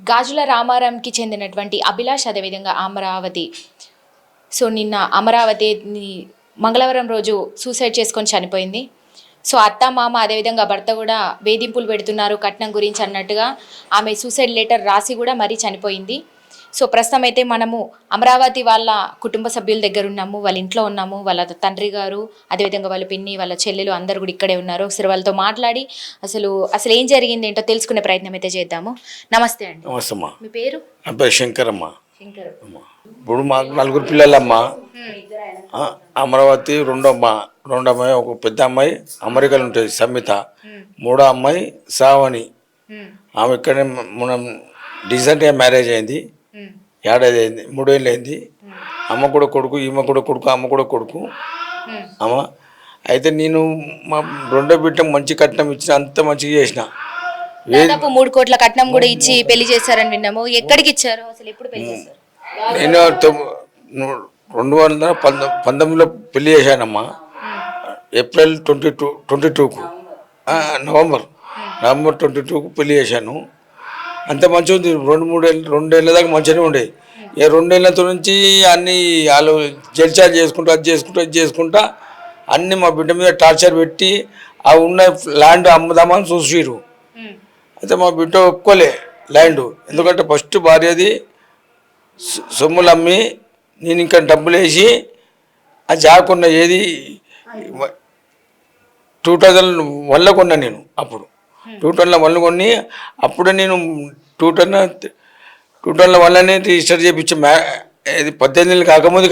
గాజుల రామారంకి చెందినటువంటి అభిలాష్ అదేవిధంగా అమరావతి. సో నిన్న అమరావతి మంగళవారం రోజు సూసైడ్ చేసుకొని చనిపోయింది. సో అత్త మామ అదేవిధంగా భర్త కూడా వేధింపులు పెడుతున్నారు కట్నం గురించి అన్నట్టుగా ఆమె సూసైడ్ లెటర్ రాసి కూడా మరీ చనిపోయింది. సో ప్రస్తుతం అయితే మనము అమరావతి వాళ్ళ కుటుంబ సభ్యుల దగ్గర ఉన్నాము, వాళ్ళ ఇంట్లో ఉన్నాము. వాళ్ళ తండ్రి గారు అదేవిధంగా వాళ్ళ పిన్ని వాళ్ళ చెల్లెలు అందరూ కూడా ఇక్కడే ఉన్నారు. సరే వాళ్ళతో మాట్లాడి అసలు ఏం జరిగింది ఏంటో తెలుసుకునే ప్రయత్నం అయితే చేద్దాము. నమస్తే అండి. నమస్తే అమ్మా. మీ పేరు? నా పేరు శంకర్ అమ్మ. శంకర్. ఇప్పుడు మాకు 4 పిల్లలమ్మ. అమరావతి రెండో అమ్మాయి, ఒక పెద్ద అమ్మాయి అమెరికాలో ఉంటుంది సమిత, మూడో అమ్మాయి శ్రావణి. ఆమె ఇక్కడే మనం రీసెంట్గా మ్యారేజ్ అయింది, ఏడాది అయింది, 3 ఏళ్ళు అయింది. అమ్మ కూడా కొడుకు, ఈమె కూడా కొడుకు, అమ్మ కూడా కొడుకు అమ్మ. అయితే నేను మా రెండో బిడ్డ మంచి కట్నం ఇచ్చిన, అంత మంచిగా చేసిన. దాదాపు 3 కోట్ల కట్నం కూడా ఇచ్చి పెళ్లి చేశారని విన్నాము. ఎక్కడికి ఇచ్చారు, అసలు ఎప్పుడు పెళ్లి చేశారు? నేను 2019లో పెళ్లి చేశానమ్మా. ఏప్రిల్ 22కు, నవంబర్ 22కు పెళ్లి చేశాను. అంత మంచిగా ఉంది. 2 ఏళ్ళ దాకా మంచిగానే ఉండే. ఇక 2 ఏళ్ళతో నుంచి అన్నీ వాళ్ళు జల్చార్జ్ చేసుకుంటా, ఇది చేసుకుంటా అన్నీ మా బిడ్డ మీద టార్చర్ పెట్టి ఆ ఉన్న ల్యాండ్ అమ్ముదామని చూసిరు. అయితే మా బిడ్డ ఒప్పుకోలే ల్యాండ్. ఎందుకంటే ఫస్ట్ భార్యది సొమ్ములు అమ్మి నేను ఇంకా డబ్బులు వేసి ఆ జాకున్న ఏది 2001లో కొన్నా నేను. అప్పుడు 2001లో కొని అప్పుడు నేను 2001లోనే రిజిస్టర్ చేయించి ఇది 18 ఏళ్ళు కాకముందు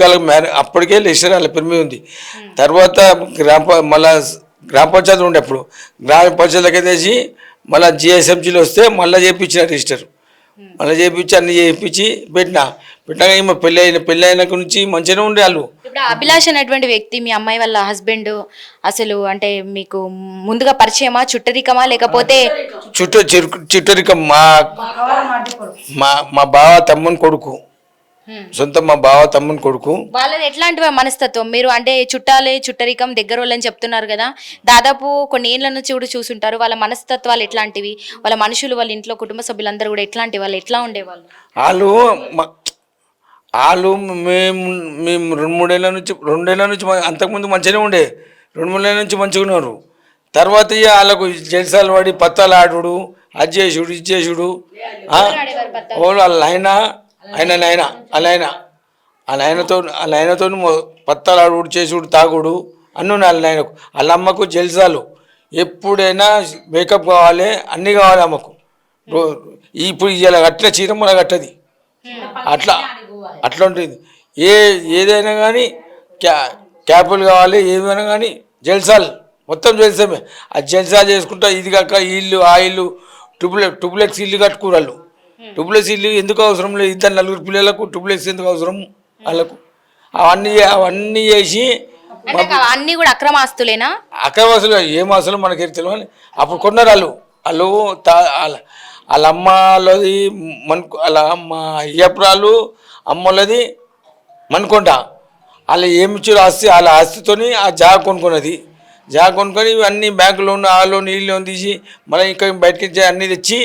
అప్పటికే రిజిస్టర్ వాళ్ళ పేరు మీద ఉంది. తర్వాత మళ్ళా గ్రామ పంచాయతీ ఉండే, అప్పుడు గ్రామ పంచాయతీలకి వేసి మళ్ళీ జిఎస్ఎంసీలో వస్తే మళ్ళీ చేయించిన రిజిస్టర్, మళ్ళీ చేయించి అన్ని చేయించి పెట్టినాక ఈమె పెళ్ళి అయిన నుంచి మంచిగానే ఉండే వాళ్ళు. ఇప్పుడు అభిలాష్ అనేటువంటి వ్యక్తి మీ అమ్మాయి వాళ్ళ హస్బెండ్ అసలు అంటే మీకు ముందుగా పరిచయమా, చుట్టరికమా, లేకపోతే చుట్టరికం? మా బావ తమ్ముని కొడుకు, సొంతం మా బావ తమ్ముని కొడుకు. వాళ్ళది ఎట్లాంటి మనస్తత్వం? మీరు అంటే చుట్టరికం దగ్గర వాళ్ళని చెప్తున్నారు కదా, దాదాపు కొన్ని ఏళ్ళ నుంచి కూడా చూసుంటారు. వాళ్ళ మనస్తత్వాలు ఎట్లాంటివి, వాళ్ళ మనుషులు, వాళ్ళ ఇంట్లో కుటుంబ సభ్యులందరూ కూడా ఎట్లాంటి వాళ్ళు, ఎట్లా ఉండేవాళ్ళు? వాళ్ళు మేము 2 ఏళ్ళ నుంచి అంతకుముందు మంచిగానే ఉండే. 2-3 ఏళ్ళ నుంచి మంచిగా ఉన్నారు. తర్వాత వాళ్ళకు జల్సాలు పడి పత్తాలు ఆడుడు, అది చేసుడు, ఇది చేసుడు. వాళ్ళ ఆయనతో పత్తాలు ఆడుడు, చేసుడు, తాగుడు అన్నీ వాళ్ళ నాయనకు. వాళ్ళ అమ్మకు జల్సాలు, ఎప్పుడైనా మేకప్ కావాలి, అన్నీ కావాలి అమ్మకు. ఇప్పుడు ఇలా కట్టిన చీర మన కట్టది, అట్లా ఉంటుంది. ఏదైనా కానీ క్యాపులు కావాలి, ఏమైనా కానీ జల్సాలు, మొత్తం జల్సమే. ఆ జల్సాలు చేసుకుంటా ఇది కాక ఇల్లు, ఆ ఇల్లు టూప్లెక్స్ ఇల్లు కట్టుకోరాళ్ళు. టూప్లెక్స్ ఇల్లు ఎందుకు అవసరం లేదు, 2-4 పిల్లలకు టూప్లెక్స్ ఎందుకు అవసరం వాళ్ళకు? అవన్నీ చేసి అన్ని కూడా అక్రమాస్తులేనా? అక్రమాస్తులు ఏం అసలు మనకి తెలియదు. అప్పుడు కొన్నారు వాళ్ళ అమ్మలది వాళ్ళ అమ్మ అయ్యపురాలు, అమ్మలది మనుకొండ. వాళ్ళు ఏమి ఇచ్చారు ఆస్తి, వాళ్ళ ఆస్తితోని ఆ జాగ కొనుక్కున్నది. జాగ కొనుక్కొని అన్ని బ్యాంకు లోన్, ఆ లోన్, ఈ లోన్ తీసి మళ్ళీ ఇంకా బయటకి అన్నీ తెచ్చి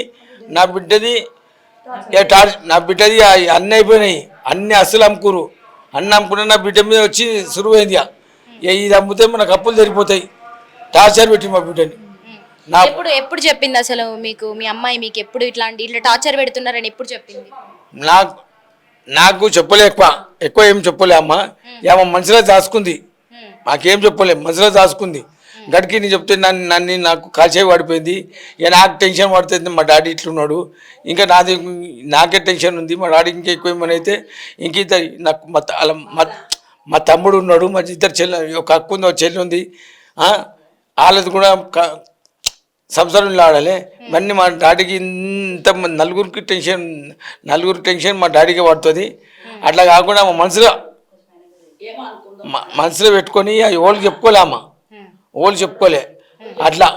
నా బిడ్డది అన్నీ అయిపోయినాయి. అన్ని అస్సలు అమ్ముకురు. అన్నీ అమ్ముకున్న నా బిడ్డ మీద వచ్చి సురువైంది. ఇది అమ్మితే మనకు అప్పులు సరిపోతాయి. టార్చర్ పెట్టి మా బిడ్డని. ఎప్పుడు చెప్పింది అసలు మీకు మీ అమ్మాయి? మీకు ఎప్పుడు ఇట్లా టార్చర్ పెడుతున్నారని ఎప్పుడు చెప్పింది? నాకు చెప్పలే, ఎక్కువ ఏం చెప్పలే అమ్మ. మనసులో దాచుకుంది, నాకేం చెప్పలే, మనసులో దాచుకుంది. గడికి నేను చెప్తే నాకు కాల్చేవి పడిపోయింది. ఇక నాకు టెన్షన్ పడుతుంది, మా డాడీ ఇట్లున్నాడు, ఇంకా నాకే టెన్షన్ ఉంది, మా డాడీ ఇంకా ఎక్కువ ఏమని అయితే ఇంక ఇద్దరు నాకు మా తమ్ముడు ఉన్నాడు, మా 2 చెల్లె, ఒక అక్క ఉంది, ఒక చెల్లి ఉంది. వాళ్ళది కూడా సంసారంలో ఆడాలి. ఇవన్నీ మా డాడీకి ఇంత నలుగురికి టెన్షన్ మా డాడీకి పడుతుంది. అట్లా కాకుండా మా మనసులో పెట్టుకొని ఓళ్ళకి చెప్పుకోలే అమ్మ, ఓళ్ళు చెప్పుకోలే. అట్లా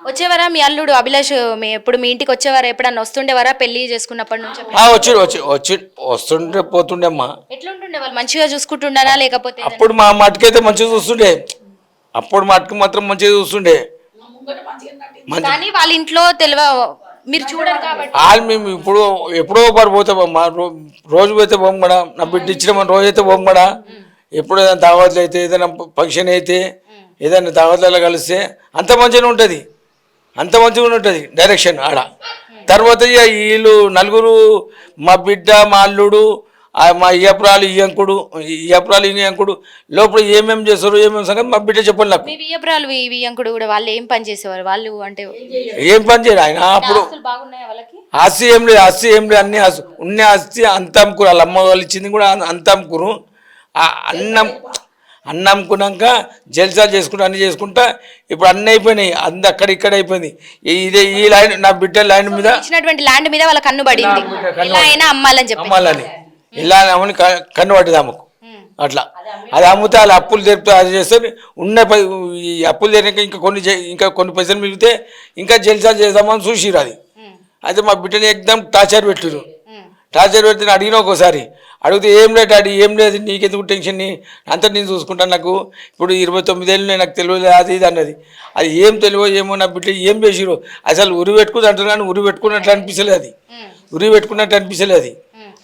వచ్చేవారా మీ అల్లుడు అభిలాష్? ఎప్పుడు మీ ఇంటికి వచ్చేవారా? ఎప్పుడన్నా వస్తుండేవారా పెళ్లి చేసుకున్నప్పటి నుంచి? వస్తుండే పోతుండే అమ్మా. ఎట్లా ఉంటుండే వాళ్ళు? మంచిగా చూసుకుంటుండేనా లేకపోతే? అప్పుడు మా మటుకైతే మంచిగా చూస్తుండే, అప్పుడు మటుకు మాత్రం మంచిగా చూస్తుండే. కానీ వాళ్ళ ఇంట్లో మీరు చూడరు కాబట్టి వాళ్ళు మేము ఇప్పుడు ఎప్పుడో ఒకరు పోతే మా రోజు పోతే పోం కూడా నా బిడ్డ ఇచ్చిన మన రోజు అయితే పోం కూడా ఎప్పుడు ఏదైనా దావత్లు అయితే ఏదైనా ఫంక్షన్ అయితే ఏదైనా దావత్లలో కలిస్తే అంత మంచిగా ఉంటుంది, అంత మంచిగా ఉంటుంది డైరెక్షన్ ఆడ. తర్వాత ఇక వీళ్ళు నలుగురు మా బిడ్డ మా అల్లుడు మా ఇయ్యపురాలు ఇయ్యంకుడు లోపల ఏమేమి చేస్తారు ఏమేమి సంగతి మా బిడ్డ చెప్పండి నాకు. మీ వియ్యపురాలు వియ్యంకుడు కూడా వాళ్ళు ఏం పని చేసేవారు? వాళ్ళు అంటే ఏం పని చేయరు ఆయన అప్పుడు. ఆస్తులు బాగున్నాయా వాళ్ళకి? ఆస్తి ఏం లేదు, అన్ని ఉన్న ఆస్తి అంత అమ్ముకురు, వాళ్ళ అమ్మ వాళ్ళు ఇచ్చింది కూడా అంత అమ్ముకురు. అన్నం అమ్ముకున్నాక జల్సాలు చేసుకుంటా అన్ని చేసుకుంటా ఇప్పుడు అన్నీ అయిపోయినాయి, అంత అక్కడ ఇక్కడ అయిపోయింది. ఇదే ఈ లైన్ నా బిడ్డ లైన్ మీద ఇచ్చినటువంటి ల్యాండ్ మీద వాళ్ళ కన్ను పడింది, ఇలా అయినా అమ్మాలని చెప్పి అమ్మాలని ఇలా అమ్మని కన్ను పడ్డది అమ్మకు. అట్లా అది అమ్ముతే వాళ్ళు అప్పులు తెరుపుతా అది చేస్తే ఉన్న ఈ అప్పులు తెరినాక ఇంకా కొన్ని పైసలు మిగిలితే ఇంకా జల్సాలు చేద్దామని చూసిరు. అది అయితే మా బిడ్డని ఎగ్జామ్ టార్చర్ పెట్టిరు. టార్చర్ పెడితే అడిగిన ఒకసారి అడిగితే ఏం లేదు డాడీ ఏం లేదు నీకెందుకు టెన్షన్, అంతా నేను చూసుకుంటాను, నాకు ఇప్పుడు 29 ఏళ్ళు నాకు తెలియదు అది ఇది అన్నది. అది ఏం తెలియో ఏమో నా బిడ్డ ఏం చేసిరు అసలు ఉరి పెట్టుకుంది అంటారు కానీ ఉరి పెట్టుకున్నట్లు అనిపించలేదు, అది ఉరి పెట్టుకున్నట్టు అనిపించలేదు. అది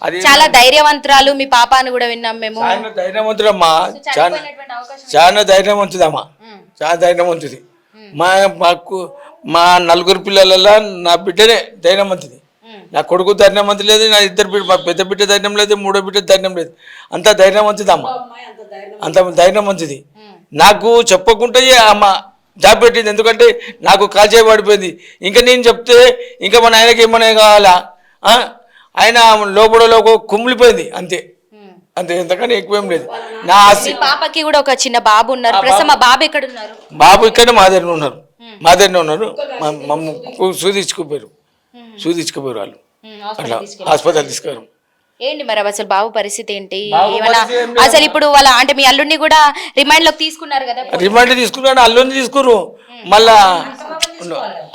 అది చాలా ధైర్యవంతురాలు మీ పాప అని కూడా విన్నాం మేము. చాలా ధైర్యవంతుడమ్మా, చాలా ధైర్యవంతుదమ్మా, చాలా ధైర్యవంతుది. మా నలుగురు పిల్లలలో నా బిడ్డనే ధైర్యవంతుది. నా కొడుకు ధైర్యవంతు లేదు, నా ఇద్దరు బిడ్డ మా పెద్ద బిడ్డ ధైర్యం లేదు, మూడో బిడ్డ ధైర్యం లేదు, అంత ధైర్యవంతుదమ్మా, అంత ధైర్యవంతుది. నాకు చెప్పకుంటే అమ్మ జాబ్ పెట్టింది, ఎందుకంటే నాకు కాల్చే పడిపోయింది. ఇంకా నేను చెప్తే ఇంకా మన ఆయనకి ఏమన్నా కావాలా, ఆయన లోపల కుమిలిపోయింది అంతే, అంతే, ఎంతకని ఎక్కువేం లేదు. నా ఆస్తి పాపకి కూడా ఒక చిన్న బాబు ఉన్నారు, ప్రస్తుతం మా బాబు ఎక్కడ ఉన్నారు? బాబు ఇక్కడనే మా దగ్గర ఉన్నారు, మమ్మ సూదించుకుపోయారు వాళ్ళు, అట్లా హాస్పిటల్ తీసుకెళ్ళారు. ఏంటి మరి అసలు బాబు పరిస్థితి ఏంటి? ఏమన్నా అసలు ఇప్పుడు వాళ్ళ అంటే మీ అల్లుడిని కూడా రిమైండ్ లోకి తీసుకున్నారు కదా? రిమైండ్ తీసుకున్నాడు, అల్లుని తీసుకురు, మళ్ళా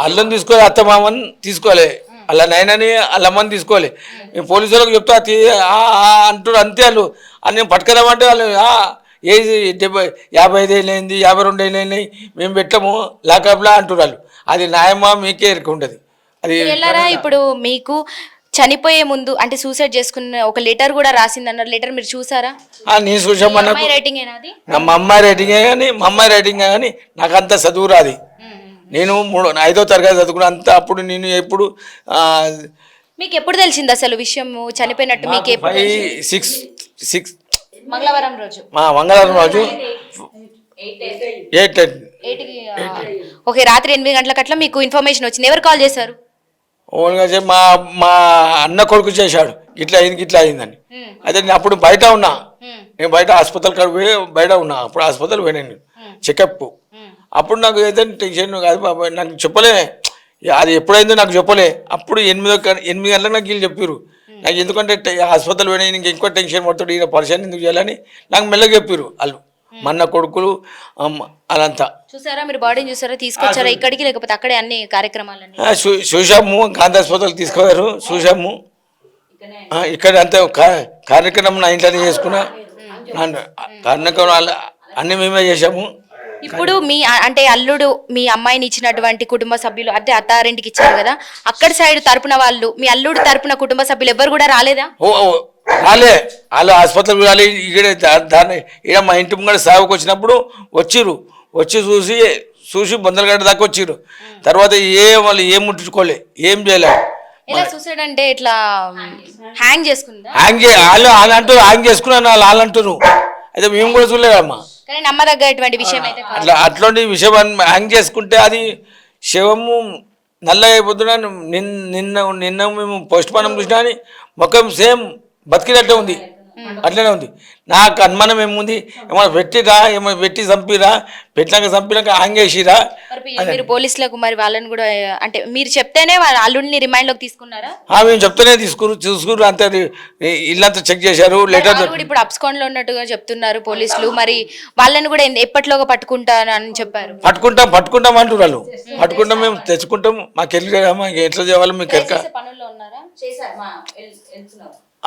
అల్లుని తీసుకోవాలి, అత్త మామని తీసుకోవాలి, అలా నాయనని వాళ్ళ అమ్మని తీసుకోవాలి. మేము పోలీసు వాళ్ళకి చెప్తా అంటారు అంతే. వాళ్ళు అన్నీ పట్టుకురామంటే వాళ్ళు ఏజ్ 55 ఏళ్ళు అయింది, 52 ఏళ్ళు అయినాయి, మేము పెట్టము లాకప్లా అంటారు వాళ్ళు. అది న్యాయమా మీకే ఎరుక ఉంటుంది. అది వెళ్ళారా ఇప్పుడు మీకు చనిపోయే ముందు అంటే సూసైడ్ చేసుకున్న ఒక లెటర్ కూడా రాసింది అన్నారు, లెటర్ మీరు చూసారా? నేను చూసామన్నా, మా అమ్మాయి రైటింగే కానీ నాకు అంత చదువు రాది. నేను 5వ తరగతి చదువుకున్నా అంత. అప్పుడు నేను ఎప్పుడు మీకు ఎప్పుడు తెలిసింది అసలు విషయం చనిపోయినట్టు? మీకు 6 మంగళవారం రోజు 8 ఓకే, రాత్రి 8 గంటలకు అట్లా మీకు ఇన్ఫర్మేషన్ వచ్చింది. ఎవరు కాల్ చేశారు? ఓన్గా మా అన్న కొడుకు చేశాడు, ఇట్లా అయిందని. అయితే నేను అప్పుడు బయట ఉన్నా, నేను బయట హాస్పిటల్ కాడ పోయి బయట ఉన్నా. అప్పుడు హాస్పిటల్ పోయినాను చెకప్. అప్పుడు నాకు ఏదైనా టెన్షన్ కాదు బాబా, నాకు చెప్పలే అది ఎప్పుడైందో నాకు చెప్పలే. అప్పుడు 8 గంటలకు నాకు వీళ్ళు చెప్పారు. నాకు ఎందుకంటే హాస్పిటల్ పోయినా ఇంక ఎక్కువ టెన్షన్ పడుతుంది, ఈయన పరిచయం ఎందుకు చేయాలని నాకు మెల్లగా చెప్పారు వాళ్ళు, మన్న కొడుకులు అదంతా. చూసారా మీరు బాడీని చూసారా? తీసుకొచ్చారా ఇక్కడికి లేకపోతే అక్కడే అన్ని కార్యక్రమాలన్నీ? చూసాము, గాంధీ హాస్పిటల్ తీసుకుపోయారు, చూసాము. ఇక్కడ అంతే కార్యక్రమం నా ఇంట్లోనే చేసుకున్నా, కార్యక్రమాలు అన్నీ మేమే చేసాము. ఇప్పుడు మీ అంటే అల్లుడు మీ అమ్మాయిని ఇచ్చినటువంటి కుటుంబ సభ్యులు అంటే అత్తారింటికి ఇచ్చారు కదా, అక్కడ సైడ్ తరపున వాళ్ళు మీ అల్లుడు తరపున కుటుంబ సభ్యులు ఎవరు కూడా రాలేదా? రాలే, వాళ్ళు హాస్పిటల్కి రాలే. ఇక్కడ మా ఇంటి ముంగడ సేవకు వచ్చినప్పుడు చూసి బొందలగడ్డ దాకా వచ్చిర్రు. తర్వాత వాళ్ళు ఏం ముట్టించుకోలే, ఏం చేయలే. ఎలా సూసైడ్ అంటే ఇట్లా హ్యాంగ్ చేసుకుందా? వాళ్ళు అంటారు హ్యాంగ్ చేసుకున్నాను, వాళ్ళు అంటారు. అయితే మేము కూడా చూడలేదమ్మా, కానీ నమ్మదగ్గటువంటి విషయం అయితే అట్లాంటి విషయం హ్యాంగ్ చేసుకుంటే అది శవము నల్లగా అయిపోతున్నా. నిన్న మేము పోస్ట్ మార్టం చూసినా అని ముఖం సేమ్ బతికినట్టే ఉంది, అట్లనే ఉంది. నాకు అనుమానం ఏముంది, ఏమైనా పెట్టి చంపిరా, పెట్టినాక చంపినాక ఆంగేసిరా. మీరు పోలీసులకు మరి వాళ్ళని కూడా అంటే మీరు చెప్తేనే వాళ్ళ అల్లుడిని రిమైండ్ లోకి తీసుకున్నారా? మేము చెప్తేనే చూసుకున్నారు అంతే. ఇల్లంతా చెక్ చేశారు, లెటర్ ఇప్పుడు అబ్స్కాండ్ లో ఉన్నట్టుగా చెప్తున్నారు పోలీసులు. మరి వాళ్ళని కూడా ఎప్పటిలోగా పట్టుకుంటానని చెప్పారు. పట్టుకుంటాం అంటారు వాళ్ళు. పట్టుకుంటాం, మేము తెచ్చుకుంటాం. మాకు ఎట్లా చేయాలి మీకు ఎక్క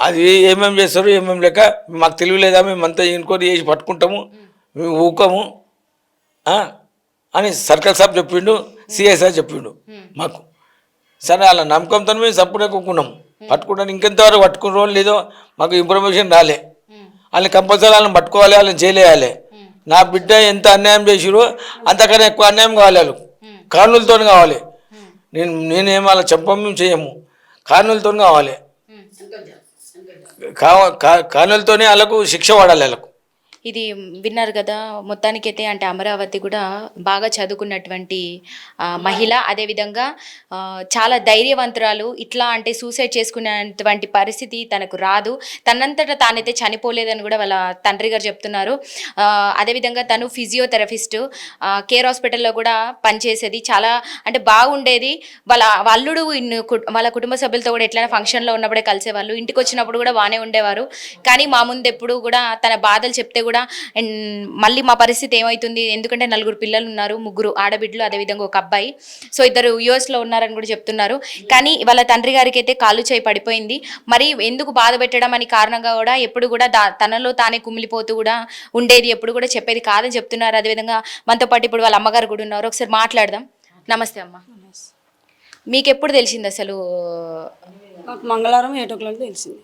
అది ఏమేమి చేస్తారు ఏమేమి లేక మాకు తెలియలేదా, మేమంతా ఎంక్వైరీ చేసి పట్టుకుంటాము, మేము ఊకము అని సర్కల్ సాబ్ చెప్పిండు, సిఐ సార్ చెప్పిండు మాకు. సరే అలా నమ్మకంతో మేము సపోర్ట్ ఎక్కున్నాం. పట్టుకుంటాను ఇంకెంతవరకు పట్టుకున్న రోజు లేదో మాకు ఇన్ఫర్మేషన్ రాలే. వాళ్ళని కంపల్సరీ వాళ్ళని పట్టుకోవాలి, వాళ్ళని చేయలేయాలి. నా బిడ్డ ఎంత అన్యాయం చేసిరో అంతకన్నా ఎక్కువ అన్యాయం కావాలి. వాళ్ళు కారణులతో కావాలి. నేనేం వాళ్ళ చెప్పం మేము చేయము, కారణులతో కావాలి. కారణులతోనే వాళ్ళకు శిక్ష పడాలి. వాళ్ళకు ఇది విన్నారు కదా. మొత్తానికైతే అంటే అమరావతి కూడా బాగా చదువుకున్నటువంటి మహిళ, అదేవిధంగా చాలా ధైర్యవంతురాలు. ఇట్లా అంటే సూసైడ్ చేసుకునేటువంటి పరిస్థితి తనకు రాదు. తనంతటా తానైతే చనిపోలేదని కూడా వాళ్ళ తండ్రి గారు చెప్తున్నారు. అదేవిధంగా తను ఫిజియోథెరపిస్ట్, కేర్ హాస్పిటల్లో కూడా పనిచేసేది. చాలా అంటే బాగుండేది. వాళ్ళ అల్లుడు వాళ్ళ కుటుంబ సభ్యులతో కూడా ఎట్లైనా ఫంక్షన్లో ఉన్నప్పుడే కలిసేవాళ్ళు. ఇంటికి వచ్చినప్పుడు కూడా బాగానే ఉండేవారు. కానీ మా ముందు ఎప్పుడు కూడా తన బాధలు చెప్తే కూడా మళ్ళీ మా పరిస్థితి ఏమవుతుంది, ఎందుకంటే 4 పిల్లలు ఉన్నారు, 3 ఆడబిడ్డలు, అదేవిధంగా ఒక అబ్బాయి. సో 2 యుఎస్లో ఉన్నారని కూడా చెప్తున్నారు. కానీ వాళ్ళ తండ్రి గారికి అయితే కాళ్ళు చేయి పడిపోయింది. మరి ఎందుకు బాధ పెట్టడం అని కారణంగా కూడా ఎప్పుడు కూడా తనలో తానే కుమిలిపోతూ కూడా ఉండేది, ఎప్పుడు కూడా చెప్పేది కాదని చెప్తున్నారు. అదేవిధంగా మనతో పాటు ఇప్పుడు వాళ్ళ అమ్మగారు కూడా ఉన్నారు. ఒకసారి మాట్లాడదాం. నమస్తే అమ్మ. మీకు ఎప్పుడు తెలిసింది అసలు? నాకు మంగళవారం 8 o'clock తెలిసింది.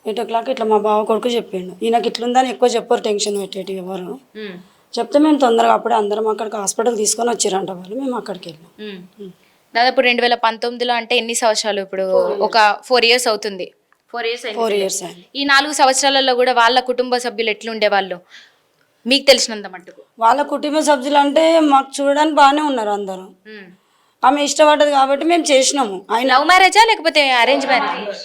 8 o'clock ఇట్లా మా బావ కొడుకు చెప్పిండు. ఈయనకి ఇట్లుందని ఎక్కువ చెప్పారు, టెన్షన్ పెట్టేటి ఎవరు. చెప్తే మేము తొందరగా అప్పుడే అందరం అక్కడికి హాస్పిటల్ తీసుకొని వచ్చారంట వాళ్ళు. మేము అక్కడికి వెళ్ళాం. దాదాపు 2019లో అంటే ఎన్ని సంవత్సరాలు? ఇప్పుడు ఒక 4 years అవుతుంది. 4 years అయింది. ఈ 4 సంవత్సరాలలో కూడా వాళ్ళ కుటుంబ సభ్యులు ఎట్లుండే వాళ్ళు మీకు తెలిసినంత మట్టుకు? వాళ్ళ కుటుంబ సభ్యులు అంటే మాకు చూడడానికి బాగానే ఉన్నారు అందరూ. ఆమె ఇష్టపడ్డది కాబట్టి మేము చేసినాము. ఆయన లవ్ మ్యారేజా లేకపోతే అరేంజ్ మ్యారేజ్?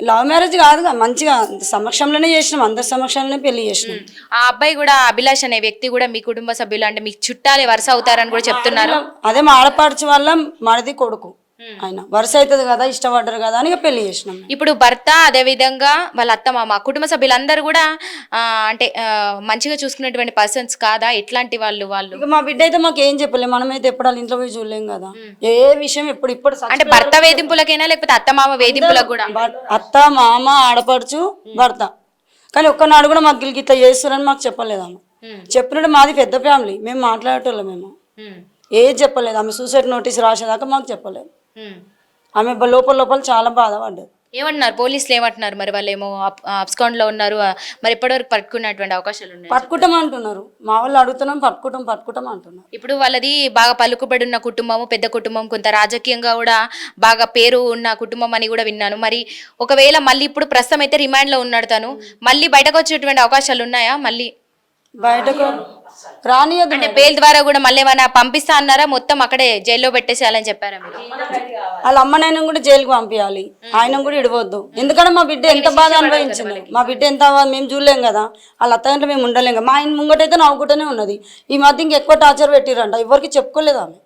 లవ్ మ్యారేజ్ కాదుగా, మంచిగా సమక్షంలోనే చేసినాం, అందరి సమక్షంలోనే పెళ్లి చేసినాం. ఆ అబ్బాయి కూడా, అభిలాష్ అనే వ్యక్తి కూడా మీ కుటుంబ సభ్యులు అంటే మీకు చుట్టాలే, వరుస అవుతారని కూడా చెప్తున్నారు. అదే మా ఆడపడుచు వల్ల మరిది కొడుకు, ఆయన వరుస అవుతుంది కదా, ఇష్టపడ్డారు కదా అని పెళ్లి చేసినాం. ఇప్పుడు భర్త, అదే విధంగా వాళ్ళ అత్త మామ, కుటుంబ సభ్యులందరూ కూడా అంటే మంచిగా చూసుకునేటువంటి పర్సన్స్ కాదా? ఎట్లాంటి వాళ్ళు? ఇక మా బిడ్డ అయితే మాకు ఏం చెప్పలేము, మనమైతే ఎప్పుడు వాళ్ళ ఇంట్లో పోయి చూడలేం కదా. ఏ విషయం ఇప్పుడు అంటే భర్త వేధింపులకైనా లేకపోతే అత్త మామ వేధింపులకు కూడా? అత్త మామ ఆడపడుచు భర్త, కానీ ఒక్కనాడు కూడా మాకు గిల్కి ఇట్లా చేస్తున్నారని మాకు చెప్పలేదు ఆమె. చెప్పినట్టు మాది పెద్ద ఫ్యామిలీ, మేము మాట్లాడేటోళ్ళం. మేము ఏది చెప్పలేదు. ఆమె సూసైడ్ నోటీస్ రాసేదాకా మాకు చెప్పలేదు. ఆమె లోపల చాలా బాధపడ్డది. ఏమంటున్నారు పోలీసులు? ఏమంటున్నారు మరి? వాళ్ళు ఏమో అబ్స్కాండ్ లో ఉన్నారు, మరి ఇప్పటివరకు పట్టుకున్నటువంటి అవకాశాలు ఉన్నాయి? పట్టుకుంటాం అంటున్నారు, మా వాళ్ళు అడుగుతున్నాం, పట్టుకుంటాం అంటున్నారు. ఇప్పుడు వాళ్ళది బాగా పలుకుబడి ఉన్న కుటుంబము, పెద్ద కుటుంబం, కొంత రాజకీయంగా కూడా బాగా పేరు ఉన్న కుటుంబం అని కూడా విన్నాను. మరి ఒకవేళ మళ్ళీ ఇప్పుడు ప్రస్తుతం అయితే రిమాండ్ లో ఉన్నాడు తను, మళ్ళీ బయటకు వచ్చేటువంటి అవకాశాలు ఉన్నాయా? మళ్ళీ బయటకు రానియదు అంటే బెయిల్ ద్వారా కూడా మళ్ళీ ఏమైనా పంపిస్తా అన్నారా? మొత్తం అక్కడే జైల్లో పెట్టేసేయాలని చెప్పారా మీరు? వాళ్ళ అమ్మనైనా కూడా జైలుకి పంపించాలి, ఆయన కూడా ఇడవద్దు. ఎందుకంటే మా బిడ్డ ఎంత బాధ అనుభవించింది, మా బిడ్డ ఎంత మేము చూడలేం కదా, వాళ్ళ అత్తగంటే మేము ఉండలేం కదా. మా ఆయన ముంగటైతే నవ్వుకుంటూనే ఉన్నది. ఈ మధ్య ఇంకెక్కువ టార్చర్ పెట్టిరంట, ఎవరికి చెప్పుకోలేదు ఆమె.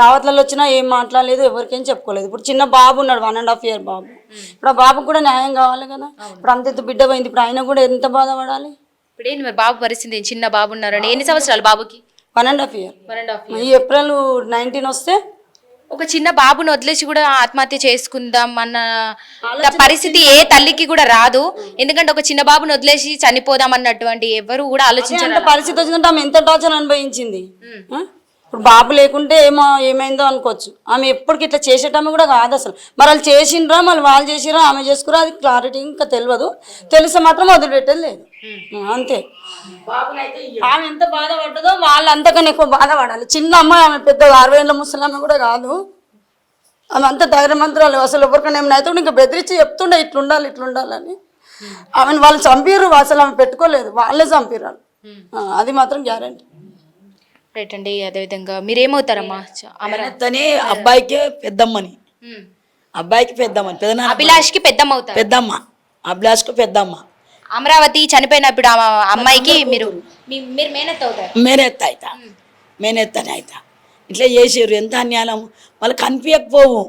దావత్లలో వచ్చినా ఏం మాట్లాడలేదు, ఎవరికేం చెప్పుకోలేదు. ఇప్పుడు చిన్న బాబు ఉన్నాడు, 1.5 year బాబు. ఇప్పుడు ఆ బాబుకు కూడా న్యాయం కావాలి కదా. ఇప్పుడు అంత బిడ్డ పోయింది, ఇప్పుడు ఆయన కూడా ఎంత బాధపడాలి. ఇప్పుడు ఏంటి మరి బాబు పరిస్థితి? చిన్న బాబు ఉన్నారని. ఎన్ని సంవత్సరాలు బాబుకి? 1.5 year. ఈ April 19 వస్తే ఒక చిన్న బాబుని వదిలేసి కూడా ఆత్మహత్య చేసుకుందాం అన్న పరిస్థితి ఏ తల్లికి కూడా రాదు. ఎందుకంటే ఒక చిన్న బాబుని వదిలేసి చనిపోదాం అన్నటువంటి ఎవరు కూడా ఆలోచించారు. పరిస్థితి వచ్చిందంటే ఆమె ఎంత టార్చర్ అనుభవించింది. ఇప్పుడు బాబు లేకుంటే ఏమైందో అనుకోవచ్చు. ఆమె ఎప్పటికి ఇట్లా చేసేటమే కూడా కాదు అసలు. మరి వాళ్ళు చేసిండ్రా, మళ్ళీ వాళ్ళు చేసిరా, ఆమె చేసుకురా, అది క్లారిటీ ఇంకా తెలియదు. తెలిస్తే మాత్రం వదిలిపెట్టేది లేదు, అంతే. ఆమె ఎంత బాధపడ్డదో వాళ్ళు అంతకన్నా ఎక్కువ బాధపడాలి. చిన్న అమ్మాయి, ఆమె పెద్ద 60 ఏళ్ళ ముసలమ్మ కూడా కాదు. ఆమె అంత ధైర్యమంతురాలు. అసలు ఎవరికైనా ఏమైనా అయితే ఇంకా బెదిరించి చెప్తుండే ఇట్లుండాలని. ఆమెను వాళ్ళు చంపిర్రు, అసలు ఆమె పెట్టుకోలేదు, వాళ్ళే చంపిర్రు. అది మాత్రం గ్యారంటీ. రైట్ అండి. అదేవిధంగా మీరేమవుతారమ్మా? అమరతని అబ్బాయికి పెద్దమ్మని, అబ్బాయికి పెద్దమ్మని, అభిలాష్కి పెద్దమ్మ అవుతారు. పెద్దమ్మ, అభిలాష్కి పెద్దమ్మ. అమరావతి చనిపోయినప్పుడు ఆ అమ్మాయికి మీరు మేనత్త అవుతారు. మేనెత్తని అవుతా. ఇట్లా చేసారు, ఎంత అన్యాయం. వాళ్ళు కనిపించకపోవు.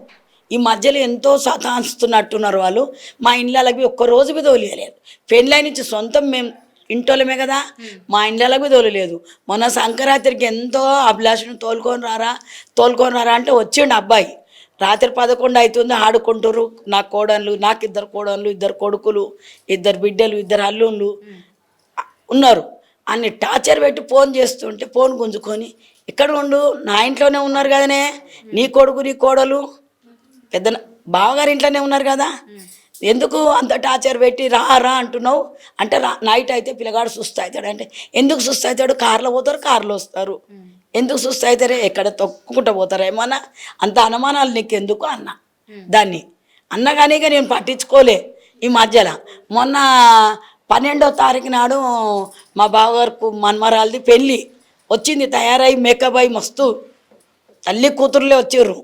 ఈ మధ్యలో ఎంతో సతాయిస్తున్నట్టున్నారు వాళ్ళు. మా ఇండ్లకి ఒక్కరోజు మీద తోలియలేదు. పెళ్ళై నుంచి సొంతం మేము ఇంటోళ్ళమే కదా, మా ఇండ్లకి తోలలేదు. మొన్న సంక్రాంతికి ఎంతో అభిలాషను తోలుకొని రారా అంటే వచ్చిండు అబ్బాయి. రాత్రి 11 అవుతుంది, ఆడుకుంటారు. నాకు కోడళ్ళు, నాకు 2 కోడళ్ళు, 2 కొడుకులు, 2 బిడ్డలు, 2 అల్లుళ్ళు ఉన్నారు. అన్ని టార్చర్ పెట్టి ఫోన్ చేస్తుంటే ఫోన్ గుంజుకొని ఇక్కడ ఉండు, నా ఇంట్లోనే ఉన్నారు కదనే, నీ కొడుకు నీ కోడలు పెద్ద బావగారి ఇంట్లోనే ఉన్నారు కదా, ఎందుకు అంత టార్చర్ పెట్టి రా రా అంటున్నావు అంటే నైట్ అయితే పిల్లగాడు సుస్థ అవుతాడు అంటే ఎందుకు సుస్థ అవుతాడు, కార్లో పోతారు కార్లో వస్తారు, ఎందుకు సుస్థ అవుతారే ఎక్కడ తొక్కుకుంటూ పోతారా ఏమన్నా, అంత అనుమానాలు నీకు ఎందుకు అన్న దాన్ని అన్న కానీ ఇక నేను పట్టించుకోలే. ఈ మధ్యలో మొన్న 12వ తారీఖు నాడు మా బావగారు మన్మరాలది పెళ్ళి వచ్చింది, తయారై మేకప్ అయి మస్తు తల్లి కూతురులే వచ్చారు.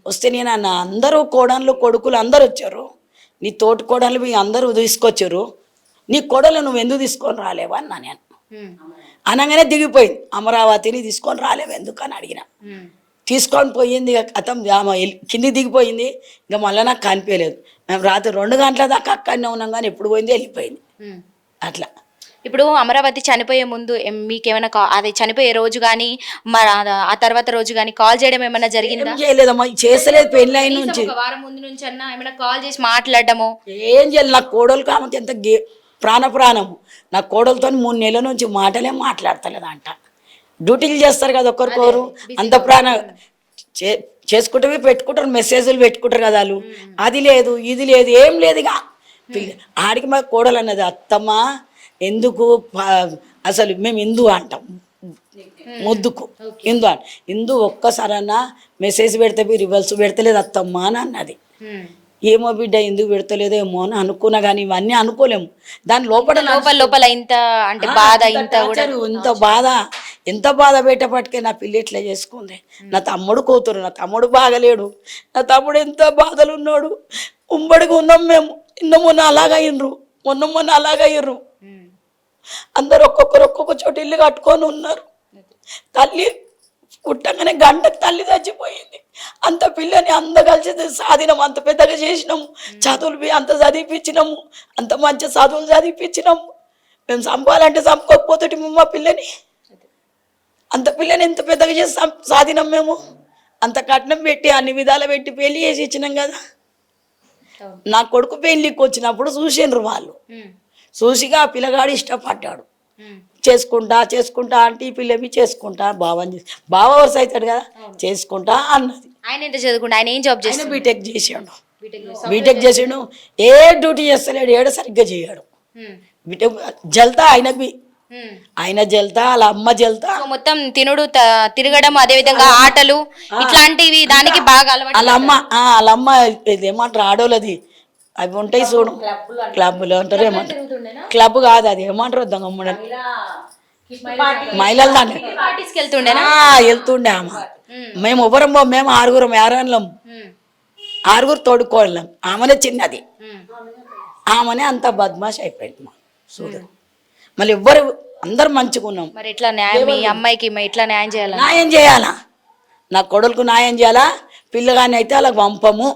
వస్తే నేను అన్న అందరూ కోడళ్ళు కొడుకులు అందరు వచ్చారు, నీ తోటి కోడలు మీ అందరూ తీసుకొచ్చారు, నీ కోడలు నువ్వు ఎందుకు తీసుకొని రాలేవా అన్నా నేను. అనగానే దిగిపోయింది, అమరావతిని తీసుకొని రాలేవు ఎందుకు అని అడిగిన. తీసుకొని పోయింది, ఇక అతం కిందికి దిగిపోయింది, ఇంకా మళ్ళీ నాకు కనిపించలేదు. మేము రాత్రి 2 గంటల దాకా అక్కడనే ఉన్నాం కానీ ఎప్పుడు పోయింది వెళ్ళిపోయింది అట్లా. ఇప్పుడు అమరావతి చనిపోయే ముందు మీకేమైనా అది చనిపోయే రోజు కానీ మరి ఆ తర్వాత రోజు కానీ కాల్ చేయడం ఏమైనా జరిగిందా? ఏం చేయలేదమ్మా, చేస్తలేదు పెళ్ళి అయిన నుంచి. ఒక వారం ముందు నుంచి అన్నా ఏమైనా కాల్ చేసి మాట్లాడడము ఏం చేయాలి, నా కోడలు కామకి ఎంత ప్రాణము, నా కోడలతో 3 నెలల నుంచి మాటలే మాట్లాడతలేదంట. డ్యూటీలు చేస్తారు కదా ఒకరికొరు, అంత చేసుకుంటే పెట్టుకుంటారు, మెసేజ్లు పెట్టుకుంటారు కదా వాళ్ళు, అది లేదు ఇది లేదు ఏం లేదు. ఇక ఆడికి మా కోడలు అన్నది, అత్తమ్మ ఎందుకు అసలు మేము హిందూ అంటాం ముద్దుకు హిందూ అంట, హిందూ ఒక్కసారన్నా మెసేజ్ పెడితే రివల్స్ పెడతలేదు అత్తమ్మ అని అన్నది. ఏమో బిడ్డ ఎందుకు పెడతలేదో ఏమో అని అనుకున్నా కానీ ఇవన్నీ అనుకోలేము. దాని లోపల ఇంత అంటే బాధ ఎంత బాధ పెట్టపట్టుకే నా పిల్ల ఇట్లా చేసుకుంది. నా తమ్ముడు కూతురు, నా తమ్ముడు బాగలేడు, నా తమ్ముడు ఎంత బాధలు ఉన్నాడు. ఉమ్మడిగా ఉన్నాం మేము, మొన్న అలాగయ్యిండ్రు అందరు ఒక్కొక్క చోట ఇల్లు కట్టుకొని ఉన్నారు. తల్లి పుట్టంగానే గంటకు తల్లి చచ్చిపోయింది. అంత పిల్లని కలిసి సాధినాము, అంత పెద్దగా చేసినాము, చదువులు అంత చదివిపించినాము, అంత మంచి చదువులు చదివిపించినాము. మేము చంపాలంటే చంపుకోకపోతే మా పిల్లని, అంత పిల్లని ఎంత పెద్దగా చేసి సాధినాం మేము. అంత కట్నం పెట్టి అన్ని విధాలు పెట్టి పెళ్లి చేసి ఇచ్చినాం కదా. నా కొడుకు పెళ్లికి వచ్చినప్పుడు చూసిండ్రు వాళ్ళు, చూసిగా ఆ పిల్లగాడు ఇష్టపడ్డాడు. చేసుకుంటా అంటే ఈ పిల్లవి చేసుకుంటా బావ వరుస అవుతాడు కదా చేసుకుంటా అన్నది. ఆయన ఎంత చదువుకుంటా, ఆయన ఏం జాబ్ చేస్తాడు? బీటెక్ చేసాడు, ఏ డ్యూటీ చేస్తలేడు, ఏడ సరిగ్గా చేయడు. బీటెక్ జల్తా ఆయన జల్తా వాళ్ళ అమ్మ జల్తా, మొత్తం తినుడు తిరగడం అదే విధంగా ఆటలు ఇట్లాంటివి దానికి బాగా అలవాటు. వాళ్ళ అమ్మ ఇదేమంటారు ఆడోళ్ళది అవి ఉంటాయి చూడు, క్లబ్లు అంటారు, ఏమంటారు క్లబ్ కాదు అది ఏమంటారు దొంగమ్మ మహిళలు దాంట్లో వెళ్తుండే ఆమె. మేము మేము 6 యారాన్లం, 6 తోడుకోళ్ళం. ఆమెనే చిన్నది, ఆమెనే అంత బద్మాష్ అయిపోయింది మా చూడు. మళ్ళీ అందరు మంచిగా ఉన్నాం. మరి ఎట్లా న్యాయం, మీ అమ్మాయికి ఎట్లా న్యాయం చేయాలా? న్యాయం చేయాలా, నా కొడుకు న్యాయం చేయాలా. పిల్లగాని అయితే అలా పంపము.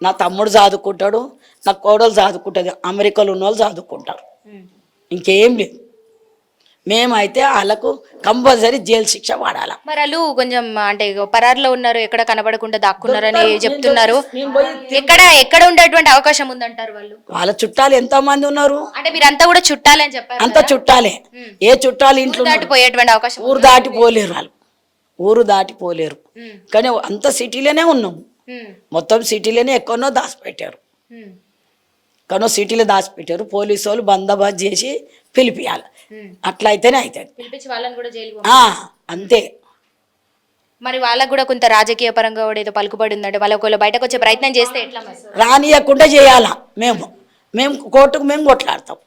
నా తమ్ముడు చదువుకుంటాడు, నా కోడలు చదువుకుంటుంది, అమెరికాలో ఉన్న వాళ్ళు చదువుకుంటారు, ఇంకేం లేదు. మేమైతే వాళ్ళకు కంపల్సరీ జైలు శిక్ష పడాలి. మరి వాళ్ళు కొంచెం అంటే పరారులో ఉన్నారు, ఎక్కడ కనబడకుండా దాక్కున్నారని చెప్తున్నారు. ఎక్కడ ఉండేటువంటి అవకాశం ఉందంటారు వాళ్ళు? వాళ్ళ చుట్టాలు ఎంతో మంది ఉన్నారు. అంటే మీరంతా కూడా చుట్టాలే అని చెప్పారు. అంత చుట్టాలే, ఏ చుట్టాలు ఇంట్లో దాటిపోయేటువంటి అవకాశం, ఊరు దాటిపోలేరు వాళ్ళు, ఊరు దాటిపోలేరు. కానీ అంత సిటీలోనే ఉన్నాము, మొత్తం సిటీలోనే ఎక్కడో దాచిపెట్టారు, ఎక్కడో సిటీలో దాచిపెట్టారు. పోలీసు వాళ్ళు బందోబస్తు చేసి పిలిపియాలి, అట్లా అయితేనే అవుతుంది. పిలిపించి వాళ్ళని కూడా జైలు అంతే. మరి వాళ్ళకు కూడా కొంత రాజకీయ పరంగా కూడా ఏదో పలుకుబడి ఉందంటే వాళ్ళు ఒకవేళ బయటకు వచ్చే ప్రయత్నం చేస్తే ఎట్లా? రానియకుండా చేయాలా. మేము కోర్టుకు మేము కొట్లాడతాం,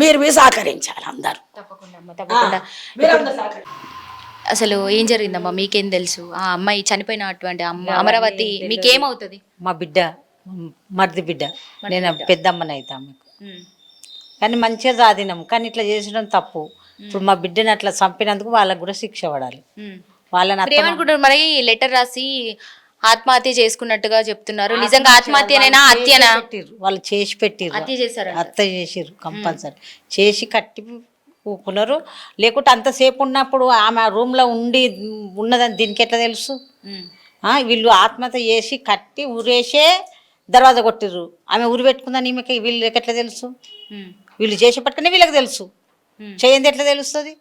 మీరు సహకరించాలి అందరు. తప్పకుండా. అసలు ఏం జరిగిందమ్మా, మీకేం తెలుసు? ఆ అమ్మాయి చనిపోయినటువంటి అమరావతి మీకేమవుతుంది? మా బిడ్డ మరిది బిడ్డ, నేను పెద్దమ్మని అవుతా మీకు. కానీ మంచిగా సాధినాం, కానీ ఇట్లా చేసడం తప్పు. ఇప్పుడు మా బిడ్డని అట్లా చంపినందుకు వాళ్ళకు కూడా శిక్ష పడాలి. వాళ్ళని ఏమనుకుంటారు మరి? లెటర్ రాసి ఆత్మహత్య చేసుకున్నట్టుగా చెప్తున్నారు. నిజంగా ఆత్మహత్యనైనా హత్యనా? వాళ్ళు చేసి పెట్టిర్రు, హత్య చేశారు, హత్య చేసిర్రు, కంపల్సరీ చేసి కట్టి ఊపుకున్నారు. లేకుంటే అంతసేపు ఉన్నప్పుడు ఆమె రూమ్లో ఉన్నదని దీనికి ఎట్లా తెలుసు? వీళ్ళు ఆత్మహత్య చేసి కట్టి ఊరేసే దర్వాజా కొట్టిర్రు. ఆమె ఊరి పెట్టుకుందని ఈమెకి వీళ్ళకి ఎట్లా తెలుసు? వీళ్ళు చేసేపట్టుకునే వీళ్ళకి తెలుసు, చేయంది ఎట్లా తెలుస్తుంది?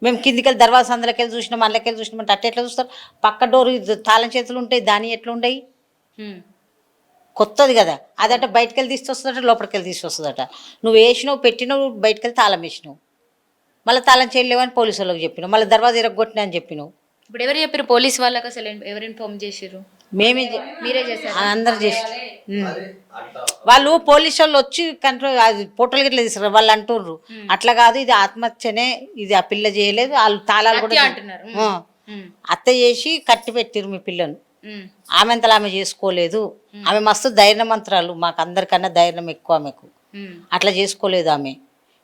మేము కిందికెళ్ళి దర్వాజా అందులోకెళ్ళి చూసినాం అందులోకెళ్ళి చూసినాం అంటే అట్ట ఎట్లా చూస్తారు? పక్క డోర్ తాళం చేతులు ఉంటాయి, దాని ఎట్లా ఉండయి? కొత్తది కదా అదట, బయటకెళ్ళి తీసుకొస్తుందట, లోపలికెళ్ళి తీసుకొస్తుందట. నువ్వు వేసినావు పెట్టినావు, బయటకెళ్ళి తాళం వేసినావు, మళ్ళీ తాళం చేయలేవని పోలీసు వాళ్ళకి చెప్పినావు, మళ్ళీ దర్వాజా ఇరగొట్టినా అని చెప్పినావు. ఇప్పుడు ఎవరు చెప్పారు? పోలీస్ వాళ్ళకి అసలు ఎవరు ఇన్ఫార్మ్ చేసిర్రు? మేమే మీరే చేశారు? అందరు చేసి వాళ్ళు పోలీసు వాళ్ళు వచ్చి కంట్రోల్ అది ఫోటోలు గిట్లా తీసారు. వాళ్ళు అంటుర్రు అట్లా కాదు, ఇది ఆత్మహత్యనే, ఇది ఆ పిల్ల చేయలేదు, వాళ్ళు తాళాలు కూడా అంటున్నారు. అత్త చేసి కట్టి పెట్టిరు మీ పిల్లను. ఆమె అంతలా ఆమె చేసుకోలేదు, ఆమె మస్తు ధైర్యమంత్రాలు, మాకు అందరికన్నా ధైర్యం ఎక్కువ ఆమెకు. అట్లా చేసుకోలేదు ఆమె,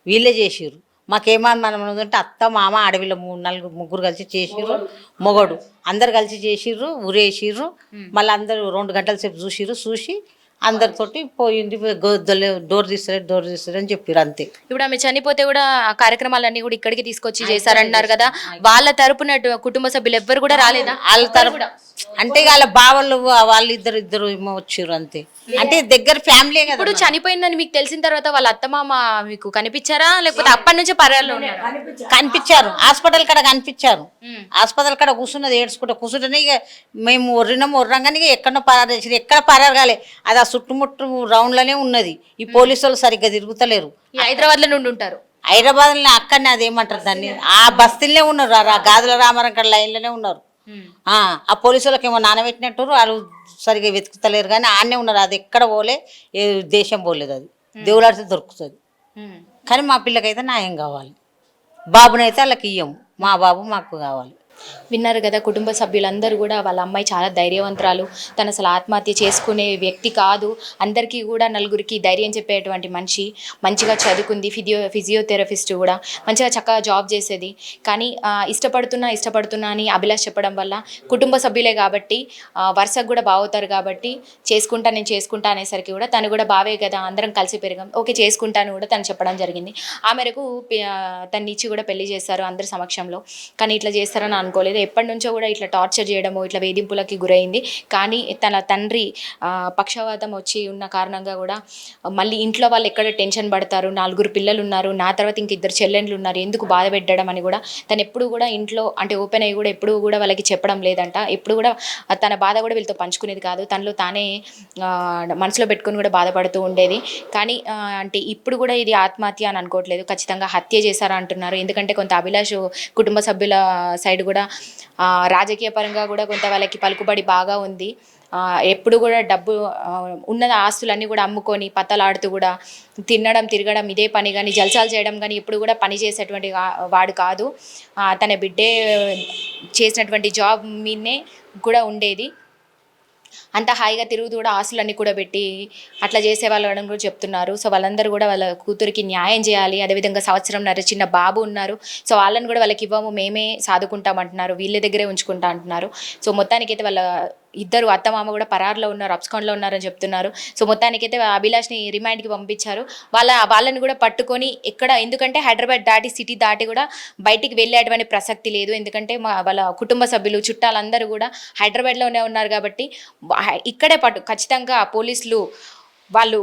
వీళ్ళే చేసిర్రు. మాకేమన్నా అంటే అత్త మామ అడవిలో ముగ్గురు కలిసి చేసిర్రు, మొగడు అందరు కలిసి చేసిర్రు, ఊరేసిర్రు. మళ్ళీ అందరూ 2 గంటల సేపు చూసి అందరితోటి పోయింది, డోర్ తీస్తారు అని చెప్పారు అంతే. ఇప్పుడు ఆమె చనిపోతే కూడా ఆ కార్యక్రమాలన్నీ కూడా ఇక్కడికి తీసుకొచ్చి చేశారంటున్నారు కదా, వాళ్ళ తరపున కుటుంబ సభ్యులు ఎవ్వరు కూడా రాలేదా? వాళ్ళ తరపు అంటే వాళ్ళ బావలు వాళ్ళు ఇద్దరు ఏమో వచ్చారు అంతే. అంటే దగ్గర ఫ్యామిలీ కదా. ఇప్పుడు చనిపోయిందని మీకు తెలిసిన తర్వాత వాళ్ళ అత్తమామ మీకు కనిపించారా, లేకపోతే అప్పటి నుంచే పరాల్లో ఉన్నారా? కనిపించారు, హాస్పిటల్ కాడ కనిపించారు. హాస్పిటల్ కాడ కూర్చున్నది, కూర్చుంటేనే ఇక మేము ఒర్రంగానే ఎక్కడో పరారు చేసారు. ఎక్కడ పరారు కాలే, అది ఆ చుట్టుముట్టు రౌండ్లోనే ఉన్నది. ఈ పోలీసు వాళ్ళు సరిగ్గా తిరుగుతలేరు. హైదరాబాద్ లో నుండి ఉంటారు. హైదరాబాద్లో అక్కడనే అదేమంటారు దాన్ని, ఆ బస్తీలనే ఉన్నారు, ఆ గాజుల రామారం కాడ లైన్లోనే ఉన్నారు. ఆ పోలీసు వాళ్ళకి ఏమో నానబెట్టినట్టు వాళ్ళు సరిగ్గా వెతుకుతలేరు, కానీ ఆడనే ఉన్నారు. అది ఎక్కడ పోలే, ఏ దేశం పోలేదు, అది దేవులాడితే దొరుకుతుంది. కానీ మా పిల్లకైతే న్యాయం కావాలి, బాబునైతే వాళ్ళకి ఇయ్యము, మా బాబు మాకు కావాలి. విన్నారు కదా, కుటుంబ సభ్యులందరూ కూడా వాళ్ళ అమ్మాయి చాలా ధైర్యవంతురాలు, తను అసలు ఆత్మహత్య చేసుకునే వ్యక్తి కాదు, అందరికీ కూడా నలుగురికి ధైర్యం చెప్పేటువంటి మనిషి, మంచిగా చదువుకుంది, ఫిజియోథెరపిస్ట్ కూడా, మంచిగా చక్కగా జాబ్ చేసేది. కానీ ఇష్టపడుతున్నా అని అభిలాష్ చెప్పడం వల్ల, కుటుంబ సభ్యులే కాబట్టి వరుసకు కూడా బాగుతారు కాబట్టి నేను చేసుకుంటా అనేసరికి కూడా తను కూడా బావే కదా, అందరం కలిసి పెరిగాం, ఓకే చేసుకుంటాను కూడా తను చెప్పడం జరిగింది. ఆ మేరకు తన్ని ఇచ్చి కూడా పెళ్లి చేస్తారు అందరి సమక్షంలో. కానీ ఇట్లా చేస్తారని అనుకోలేదు. ఎప్పటి నుంచో కూడా ఇట్లా టార్చర్ చేయడము, ఇట్లా వేధింపులకి గురైంది. కానీ తన తండ్రి పక్షవాతం వచ్చి ఉన్న కారణంగా కూడా మళ్ళీ ఇంట్లో వాళ్ళు ఎక్కడ టెన్షన్ పడతారు, 4 పిల్లలు ఉన్నారు, నా తర్వాత ఇంక 2 చెల్లెండ్లు ఉన్నారు, ఎందుకు బాధ పెట్టడం అని కూడా తను ఎప్పుడు కూడా ఇంట్లో అంటే ఓపెన్ అయ్యి కూడా ఎప్పుడు కూడా వాళ్ళకి చెప్పడం లేదంట. ఎప్పుడు కూడా తన బాధ కూడా వీళ్ళతో పంచుకునేది కాదు, తనలో తానే మనసులో పెట్టుకుని కూడా బాధపడుతూ ఉండేది. కానీ అంటే ఇప్పుడు కూడా ఇది ఆత్మహత్య అని అనుకోవట్లేదు, ఖచ్చితంగా హత్య చేశారా అంటున్నారు. ఎందుకంటే కొంత అభిలాష్ కుటుంబ సభ్యుల సైడ్ కూడా రాజకీయ పరంగా కూడా కొంత వాళ్ళకి పలుకుబడి బాగా ఉంది. ఎప్పుడు కూడా డబ్బు ఉన్న ఆస్తులన్నీ కూడా అమ్ముకొని పతలాడుతూ కూడా తిరగడం ఇదే పని, కానీ జల్సాలు చేయడం కానీ ఎప్పుడు కూడా పని చేసేటువంటి వాడు కాదు. తన బిడ్డే చేసినటువంటి జాబ్ మీదనే కూడా ఉండేది. అంత హాయిగా తిరుగుతూ కూడా ఆస్తులన్నీ కూడా పెట్టి అట్లా చేసే వాళ్ళని కూడా చెప్తున్నారు. సో వాళ్ళందరూ కూడా వాళ్ళ కూతురికి న్యాయం చేయాలి. అదేవిధంగా 1.5 సంవత్సరం చిన్న బాబు ఉన్నారు, సో వాళ్ళని కూడా వాళ్ళకి ఇవ్వము, మేమే సాదుకుంటామంటున్నారు, వీళ్ళ దగ్గరే ఉంచుకుంటా అంటున్నారు. సో మొత్తానికైతే వాళ్ళ ఇద్దరు అత్తమామ కూడా పరారులో ఉన్నారు, అబ్స్కాండ్లో ఉన్నారని చెప్తున్నారు. సో మొత్తానికైతే అభిలాష్ని రిమాండ్కి పంపించారు. వాళ్ళని కూడా పట్టుకొని ఎందుకంటే హైదరాబాద్ దాటి సిటీ దాటి కూడా బయటికి వెళ్ళేటువంటి ప్రసక్తి లేదు. ఎందుకంటే వాళ్ళ కుటుంబ సభ్యులు చుట్టాలందరూ కూడా హైదరాబాద్లోనే ఉన్నారు కాబట్టి ఇక్కడే ఖచ్చితంగా పోలీసులు వాళ్ళు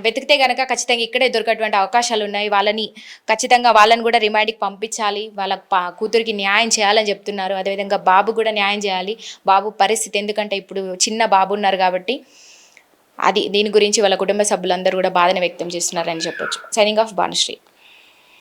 వెతికితే కనుక ఖచ్చితంగా ఇక్కడే దొరికేటువంటి అవకాశాలు ఉన్నాయి. వాళ్ళని కూడా రిమాండ్కి పంపించాలి, వాళ్ళ కూతురికి న్యాయం చేయాలని చెప్తున్నారు. అదేవిధంగా బాబు కూడా న్యాయం చేయాలి, బాబు పరిస్థితి, ఎందుకంటే ఇప్పుడు చిన్న బాబు ఉన్నారు కాబట్టి దీని గురించి వాళ్ళ కుటుంబ సభ్యులందరూ కూడా బాధను వ్యక్తం చేస్తున్నారని చెప్పొచ్చు. Signing off Bhanusri.